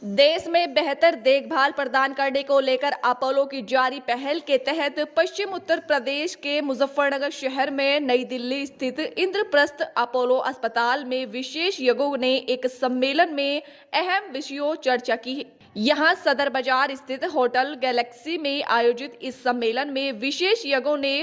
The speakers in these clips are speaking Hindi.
देश में बेहतर देखभाल प्रदान करने को लेकर अपोलो की जारी पहल के तहत पश्चिम उत्तर प्रदेश के मुजफ्फरनगर शहर में नई दिल्ली स्थित इंद्रप्रस्थ अपोलो अस्पताल में विशेषज्ञों ने एक सम्मेलन में अहम विषयों चर्चा की है। यहां सदर बाजार स्थित होटल गैलेक्सी में आयोजित इस सम्मेलन में विशेषज्ञों ने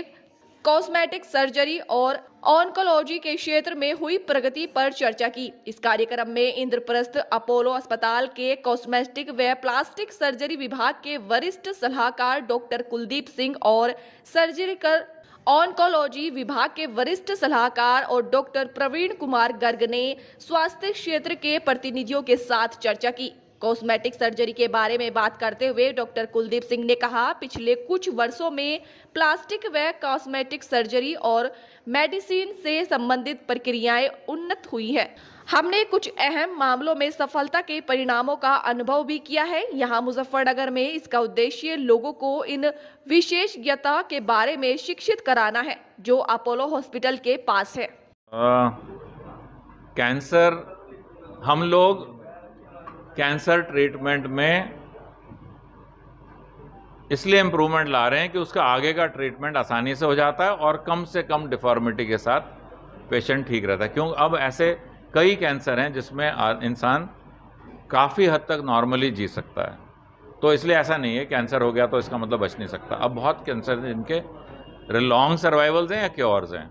कॉस्मेटिक सर्जरी और ऑन्कोलॉजी के क्षेत्र में हुई प्रगति पर चर्चा की। इस कार्यक्रम में इंद्रप्रस्थ अपोलो अस्पताल के कॉस्मेटिक व प्लास्टिक सर्जरी विभाग के वरिष्ठ सलाहकार डॉक्टर कुलदीप सिंह और सर्जिकल ऑन्कोलॉजी विभाग के वरिष्ठ सलाहकार और डॉक्टर प्रवीण कुमार गर्ग ने स्वास्थ्य क्षेत्र के प्रतिनिधियों के साथ चर्चा की। कॉस्मेटिक सर्जरी के बारे में बात करते हुए डॉक्टर कुलदीप सिंह ने कहा, पिछले कुछ वर्षों में प्लास्टिक व कॉस्मेटिक सर्जरी और मेडिसिन से संबंधित प्रक्रियाएं उन्नत हुई हैं। हमने कुछ अहम मामलों में सफलता के परिणामों का अनुभव भी किया है। यहाँ मुजफ्फरनगर में इसका उद्देश्य लोगों को इन विशेषज्ञता के बारे में शिक्षित कराना है जो अपोलो हॉस्पिटल के पास है। कैंसर, हम लोग कैंसर ट्रीटमेंट में इसलिए इम्प्रूवमेंट ला रहे हैं कि उसका आगे का ट्रीटमेंट आसानी से हो जाता है और कम से कम डिफॉर्मिटी के साथ पेशेंट ठीक रहता है। क्योंकि अब ऐसे कई कैंसर हैं जिसमें इंसान काफ़ी हद तक नॉर्मली जी सकता है। तो इसलिए ऐसा नहीं है कैंसर हो गया तो इसका मतलब बच नहीं सकता। अब बहुत कैंसर हैं जिनके लॉन्ग सर्वाइवल्स हैं या क्योर्स हैं,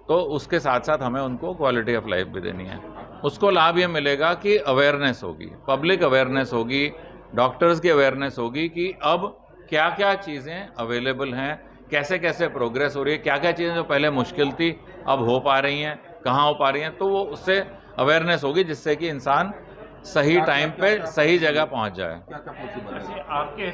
तो उसके साथ साथ हमें उनको क्वालिटी ऑफ लाइफ भी देनी है। उसको लाभ ये मिलेगा कि अवेयरनेस होगी, पब्लिक अवेयरनेस होगी, डॉक्टर्स की अवेयरनेस होगी कि अब क्या क्या चीज़ें अवेलेबल हैं, कैसे कैसे प्रोग्रेस हो रही है, क्या क्या चीज़ें जो पहले मुश्किल थी अब हो पा रही हैं, कहाँ हो पा रही हैं। तो वो उससे अवेयरनेस होगी जिससे कि इंसान सही टाइम पे सही जगह पहुंच जाए। आपके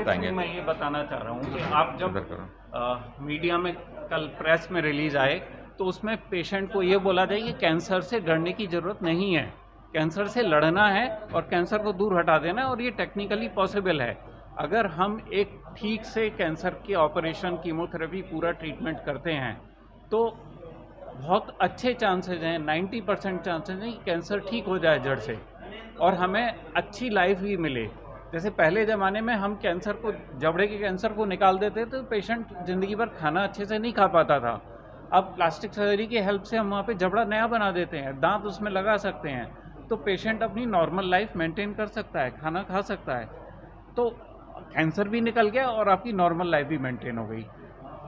थ्रू मैं ये बताना चाह रहा हूँ कि आप जब मीडिया में कल प्रेस में रिलीज आए तो उसमें पेशेंट को ये बोला जाए कि कैंसर से डरने की ज़रूरत नहीं है, कैंसर से लड़ना है और कैंसर को दूर हटा देना है और ये टेक्निकली पॉसिबल है। अगर हम एक ठीक से कैंसर की ऑपरेशन, कीमोथेरेपी, पूरा ट्रीटमेंट करते हैं तो बहुत अच्छे चांसेज हैं, 90% चांसेज हैं कि कैंसर ठीक हो जाए जड़ से और हमें अच्छी लाइफ भी मिले। जैसे पहले ज़माने में हम कैंसर को, जबड़े के कैंसर को निकाल देते तो पेशेंट ज़िंदगी भर खाना अच्छे से नहीं खा पाता था। अब प्लास्टिक सर्जरी की हेल्प से हम वहाँ पे जबड़ा नया बना देते हैं, दांत उसमें लगा सकते हैं, तो पेशेंट अपनी नॉर्मल लाइफ मेंटेन कर सकता है, खाना खा सकता है। तो कैंसर भी निकल गया और आपकी नॉर्मल लाइफ भी मेंटेन हो गई।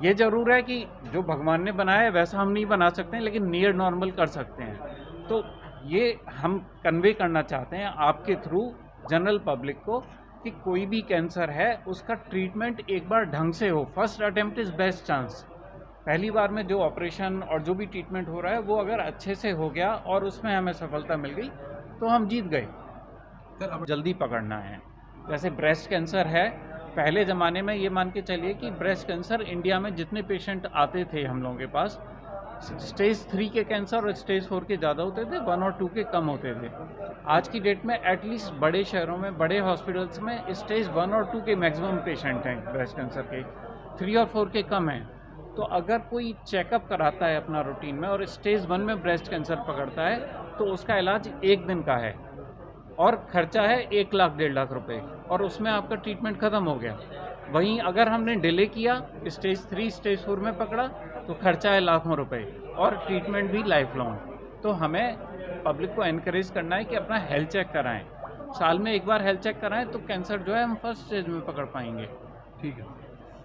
ये ज़रूर है कि जो भगवान ने बनाया है वैसा हम नहीं बना सकते हैं, लेकिन नियर नॉर्मल कर सकते हैं। तो ये हम कन्वे करना चाहते हैं आपके थ्रू जनरल पब्लिक को कि कोई भी कैंसर है उसका ट्रीटमेंट एक बार ढंग से हो। First attempt is best chance. पहली बार में जो ऑपरेशन और जो भी ट्रीटमेंट हो रहा है वो अगर अच्छे से हो गया और उसमें हमें सफलता मिल गई तो हम जीत गए। जल्दी पकड़ना है। जैसे ब्रेस्ट कैंसर है, पहले ज़माने में ये मान के चलिए कि ब्रेस्ट कैंसर इंडिया में जितने पेशेंट आते थे हम लोगों के पास, स्टेज 3 के कैंसर और स्टेज 4 के ज़्यादा होते थे, 1 और 2 के कम होते थे। आज की डेट में एटलीस्ट बड़े शहरों में, बड़े हॉस्पिटल्स में स्टेज 1 और 2 के मैक्सिमम पेशेंट हैं ब्रेस्ट कैंसर के, 3 और 4 के कम हैं। तो अगर कोई चेकअप कराता है अपना रूटीन में और स्टेज 1 में ब्रेस्ट कैंसर पकड़ता है तो उसका इलाज 1 दिन का है और खर्चा है 1 लाख 1.5 लाख रुपए और उसमें आपका ट्रीटमेंट ख़त्म हो गया। वहीं अगर हमने डिले किया, स्टेज 3 स्टेज 4 में पकड़ा तो खर्चा है लाखों रुपए और ट्रीटमेंट भी लाइफ लॉन्ग। तो हमें पब्लिक को एनकरेज करना है कि अपना हेल्थ चेक कराएं, साल में एक बार हेल्थ चेक कराएं तो कैंसर जो है हम फर्स्ट स्टेज में पकड़ पाएंगे। ठीक है।